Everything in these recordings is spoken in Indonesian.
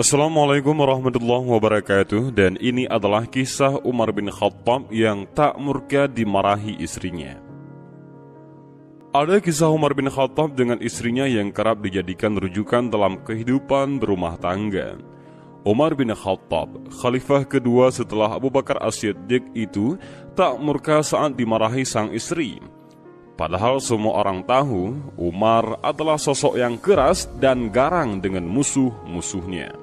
Assalamualaikum warahmatullahi wabarakatuh. Dan ini adalah kisah Umar bin Khattab yang tak murka dimarahi istrinya. Ada kisah Umar bin Khattab dengan istrinya yang kerap dijadikan rujukan dalam kehidupan berumah tangga. Umar bin Khattab, khalifah kedua setelah Abu Bakar As-Siddiq itu, tak murka saat dimarahi sang istri. Padahal semua orang tahu Umar adalah sosok yang keras dan garang dengan musuh-musuhnya.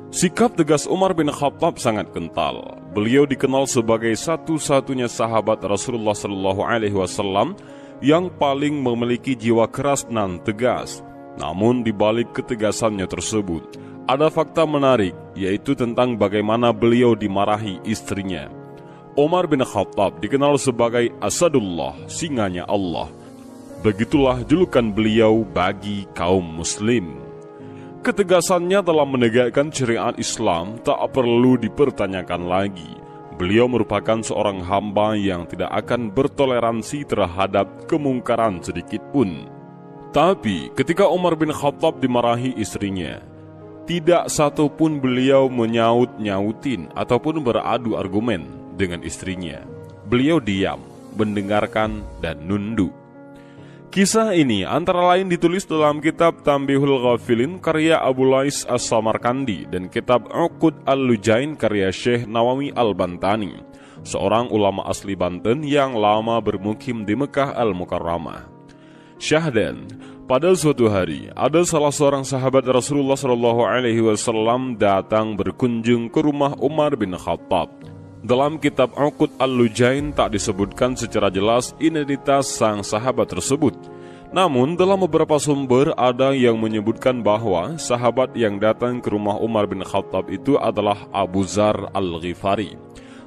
Sikap tegas Umar bin Khattab sangat kental. Beliau dikenal sebagai satu-satunya sahabat Rasulullah SAW yang paling memiliki jiwa keras dan tegas. Namun di balik ketegasannya tersebut, ada fakta menarik, yaitu tentang bagaimana beliau dimarahi istrinya. Umar bin Khattab dikenal sebagai Asadullah, singanya Allah. Begitulah julukan beliau bagi kaum muslim. Ketegasannya dalam menegakkan syariat Islam tak perlu dipertanyakan lagi. Beliau merupakan seorang hamba yang tidak akan bertoleransi terhadap kemungkaran sedikit pun. Tapi ketika Umar bin Khattab dimarahi istrinya, tidak satu pun beliau menyaut-nyautin ataupun beradu argumen dengan istrinya. Beliau diam, mendengarkan dan nunduk. Kisah ini antara lain ditulis dalam kitab Tanbihul Ghafilin karya Abu Lais As-Samarkandi dan kitab Uqud Al-Lujain karya Syekh Nawawi Al-Bantani, seorang ulama asli Banten yang lama bermukim di Mekah Al-Mukarramah. Syahdan, pada suatu hari ada salah seorang sahabat Rasulullah SAW datang berkunjung ke rumah Umar bin Khattab. Dalam kitab Uqud Al-Lujain tak disebutkan secara jelas identitas sang sahabat tersebut. Namun dalam beberapa sumber ada yang menyebutkan bahwa sahabat yang datang ke rumah Umar bin Khattab itu adalah Abu Dzar Al-Ghifari.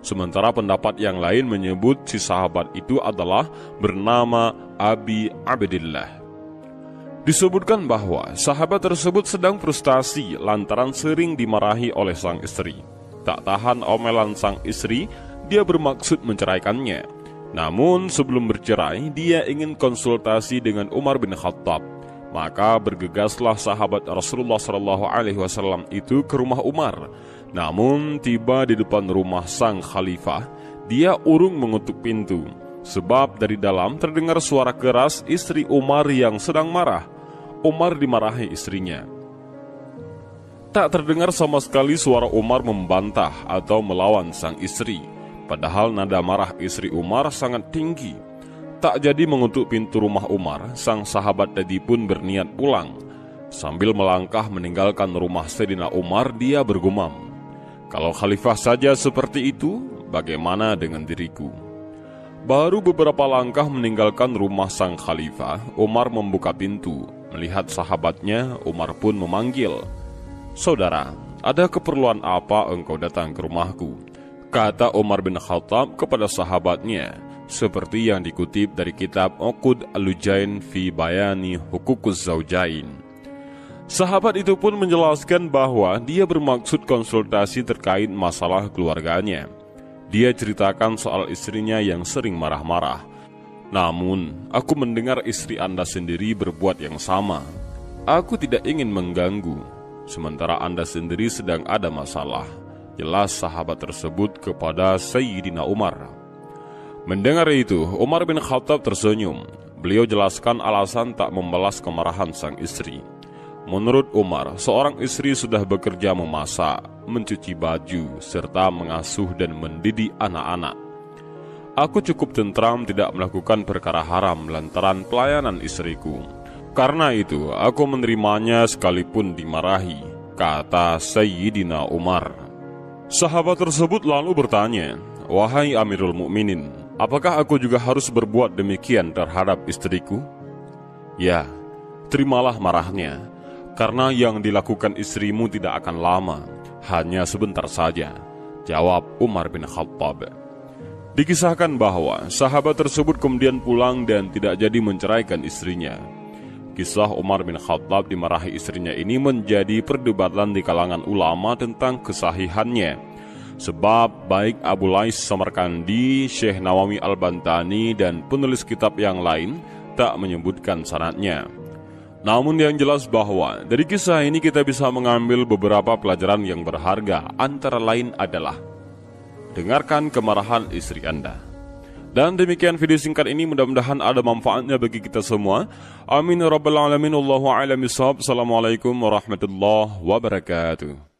Sementara pendapat yang lain menyebut si sahabat itu adalah bernama Abi Abdillah. Disebutkan bahwa sahabat tersebut sedang frustasi lantaran sering dimarahi oleh sang istri. Tak tahan omelan sang istri, dia bermaksud menceraikannya. Namun sebelum bercerai, dia ingin konsultasi dengan Umar bin Khattab. Maka bergegaslah sahabat Rasulullah SAW itu ke rumah Umar. Namun tiba di depan rumah sang khalifah, dia urung mengetuk pintu. Sebab dari dalam terdengar suara keras istri Umar yang sedang marah. Umar dimarahi istrinya. Tak terdengar sama sekali suara Umar membantah atau melawan sang istri. Padahal nada marah istri Umar sangat tinggi. Tak jadi mengetuk pintu rumah Umar, sang sahabat tadi pun berniat pulang. Sambil melangkah meninggalkan rumah Sayyidina Umar, dia bergumam, "Kalau khalifah saja seperti itu, bagaimana dengan diriku?" Baru beberapa langkah meninggalkan rumah sang khalifah, Umar membuka pintu. Melihat sahabatnya, Umar pun memanggil, "Saudara, ada keperluan apa engkau datang ke rumahku?" Kata Umar bin Khattab kepada sahabatnya, seperti yang dikutip dari kitab Uqud Al-Lujain fi Bayani Hukukuz Zaujain. Sahabat itu pun menjelaskan bahwa dia bermaksud konsultasi terkait masalah keluarganya. Dia ceritakan soal istrinya yang sering marah-marah. "Namun, aku mendengar istri Anda sendiri berbuat yang sama. Aku tidak ingin mengganggu. Sementara Anda sendiri sedang ada masalah." Jelas sahabat tersebut kepada Sayyidina Umar. Mendengar itu, Umar bin Khattab tersenyum. Beliau jelaskan alasan tak membalas kemarahan sang istri. Menurut Umar, seorang istri sudah bekerja memasak, mencuci baju, serta mengasuh dan mendidik anak-anak. Aku cukup tentram tidak melakukan perkara haram lantaran pelayanan istriku. Karena itu, aku menerimanya sekalipun dimarahi, kata Sayyidina Umar. Sahabat tersebut lalu bertanya, "Wahai Amirul Mukminin, apakah aku juga harus berbuat demikian terhadap istriku?" "Ya, terimalah marahnya, karena yang dilakukan istrimu tidak akan lama, hanya sebentar saja," jawab Umar bin Khattab. Dikisahkan bahwa sahabat tersebut kemudian pulang dan tidak jadi menceraikan istrinya. Kisah Umar bin Khattab dimarahi istrinya ini menjadi perdebatan di kalangan ulama tentang kesahihannya. Sebab baik Abu Lais Samarkandi, Syekh Nawawi Al-Bantani, dan penulis kitab yang lain tak menyebutkan sanadnya. Namun yang jelas bahwa dari kisah ini kita bisa mengambil beberapa pelajaran yang berharga, antara lain adalah dengarkan kemarahan istri Anda. Dan demikian video singkat ini, mudah-mudahan ada manfaatnya bagi kita semua. Amin ya rabbal alamin. Wallahu a'lam bishawab. Assalamualaikum warahmatullahi wabarakatuh.